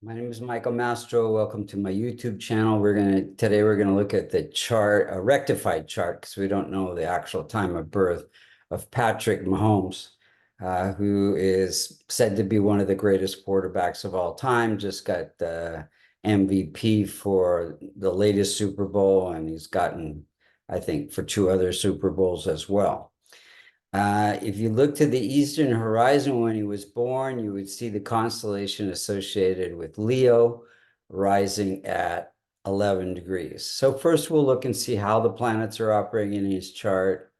My name is Michael Mastro. Welcome to my YouTube channel. Today we're gonna look at the chart, a rectified chart, because we don't know the actual time of birth of Patrick Mahomes, who is said to be one of the greatest quarterbacks of all time. Just got the MVP for the latest Super Bowl, and he's gotten, I think, for two other Super Bowls as well. If you look to the eastern horizon when he was born, you would see the constellation associated with Leo rising at 11 degrees. So first we'll look and see how the planets are operating in his chart,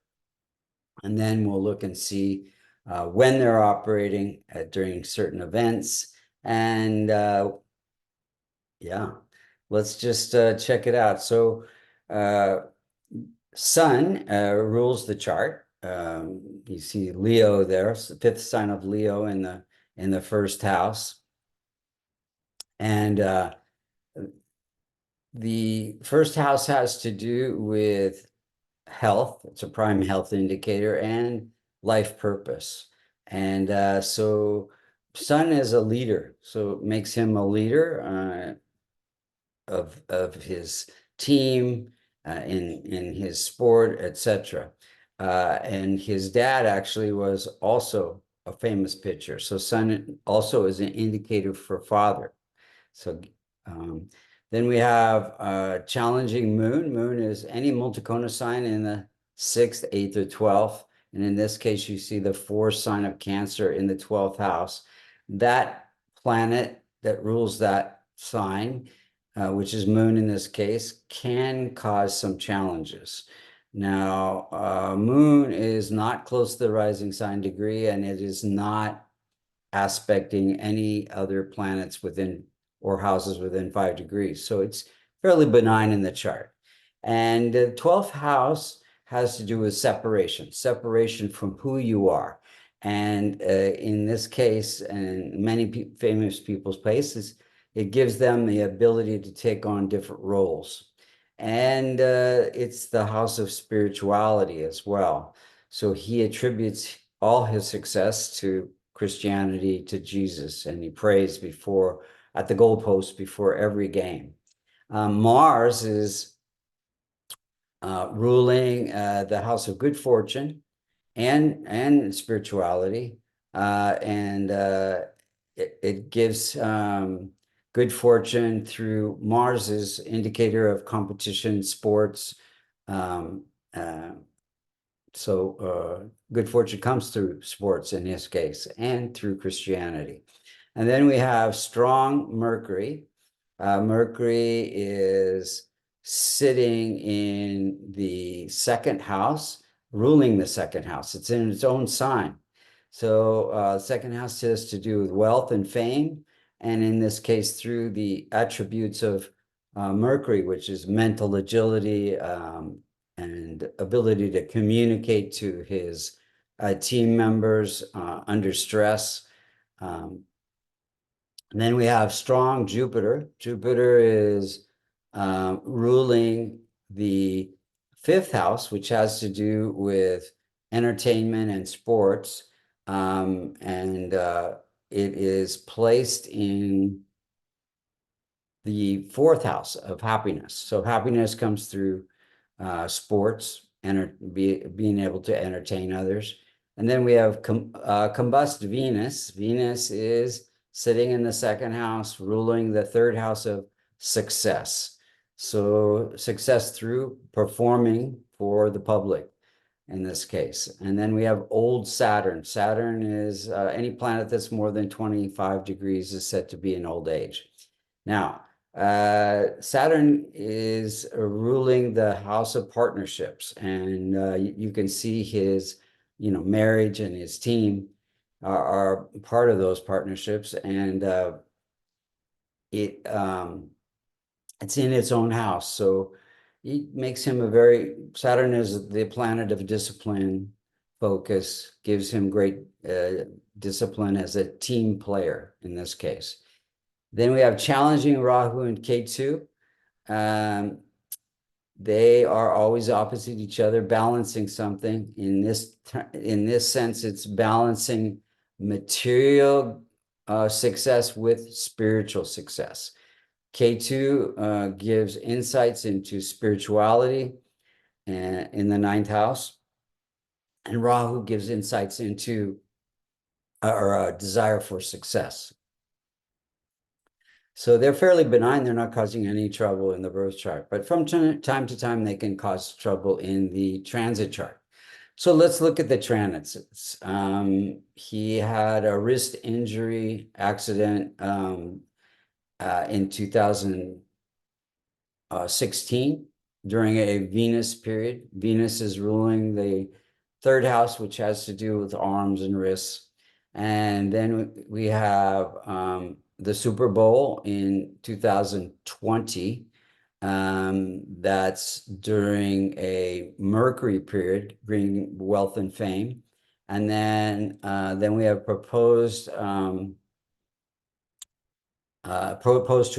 and then we'll look and see when they're operating during certain events. And yeah, let's just check it out. So uh, Sun rules the chart. You see Leo there, it's the fifth sign of Leo in the first house, and the first house has to do with health. It's a prime health indicator and life purpose, and so Sun is a leader, so it makes him a leader of his team, in his sport, etc. And his dad actually was also a famous pitcher. So Sun also is an indicator for father. So um, then we have challenging moon. Moon is any multicona sign in the 6th, 8th, or 12th. And in this case, you see the fourth sign of Cancer in the 12th house. That planet that rules that sign, which is moon in this case, can cause some challenges. Now, moon is not close to the rising sign degree, and it is not aspecting any other planets within or houses within 5 degrees. So it's fairly benign in the chart. And the 12th house has to do with separation from who you are. And in this case, and many famous people's places, it gives them the ability to take on different roles. And it's the house of spirituality as well. So he attributes all his success to Christianity, to Jesus, and he prays before at the goalpost before every game. Mars is ruling the house of good fortune and spirituality, and it gives good fortune through Mars's indicator of competition, sports. Um, uh, so good fortune comes through sports in this case and through Christianity. And then we have strong Mercury. Mercury is sitting in the second house, ruling the second house. It's in its own sign. So second house has to do with wealth and fame. And in this case, through the attributes of Mercury, which is mental agility, and ability to communicate to his team members under stress. And then we have strong Jupiter. Jupiter is ruling the fifth house, which has to do with entertainment and sports. And it is placed in the fourth house of happiness. So happiness comes through sports, being able to entertain others. And then we have combust Venus. Venus is sitting in the second house, ruling the third house of success. So success through performing for the public in this case. And then we have old Saturn. Saturn is any planet that's more than 25 degrees is said to be in old age. Now, Saturn is ruling the house of partnerships, and you can see his, marriage and his team are part of those partnerships, and it's in its own house. So it makes him Saturn is the planet of discipline, focus, gives him great discipline as a team player in this case. Then we have challenging Rahu and Ketu. They are always opposite each other, balancing something. In this sense, it's balancing material success with spiritual success. K2 gives insights into spirituality in the ninth house, and Rahu gives insights into or a desire for success. So they're fairly benign. They're not causing any trouble in the birth chart, but from time to time, they can cause trouble in the transit chart. So let's look at the transits. He had a wrist injury accident in 2016 during a Venus period. Venus is ruling the third house, which has to do with arms and wrists. And then we have the Super Bowl in 2020. That's during a Mercury period, bringing wealth and fame. And then we have proposed to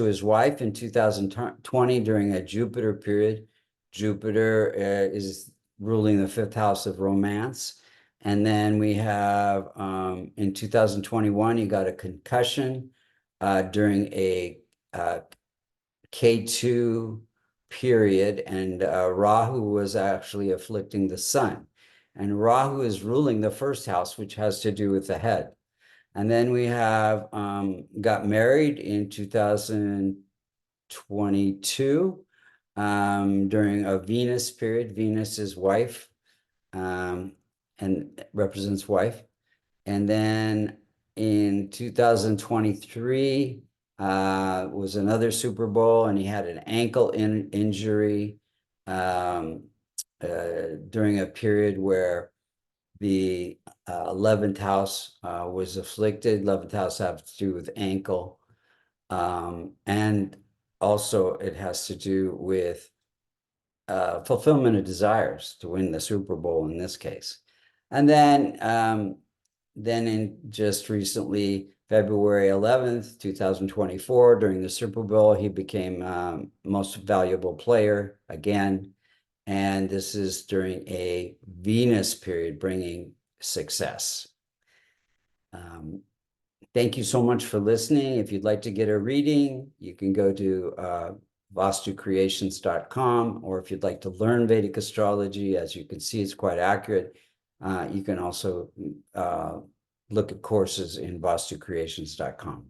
his wife in 2020 during a Jupiter period. Jupiter is ruling the fifth house of romance. And then we have in 2021, he got a concussion during a K2 period, and Rahu was actually afflicting the sun. And Rahu is ruling the first house, which has to do with the head. And then we have got married in 2022 during a Venus period. Venus is wife and represents wife. And then in 2023 was another Super Bowl, and he had an ankle injury during a period where the 11th house was afflicted. 11th house has to do with ankle. And also it has to do with fulfillment of desires to win the Super Bowl in this case. And then in just recently, February 11th, 2024, during the Super Bowl, he became most valuable player again. And this is during a Venus period, bringing success. Thank you so much for listening. If you'd like to get a reading, you can go to vastucreations.com, or if you'd like to learn Vedic astrology, as you can see, it's quite accurate. You can also look at courses in vastucreations.com.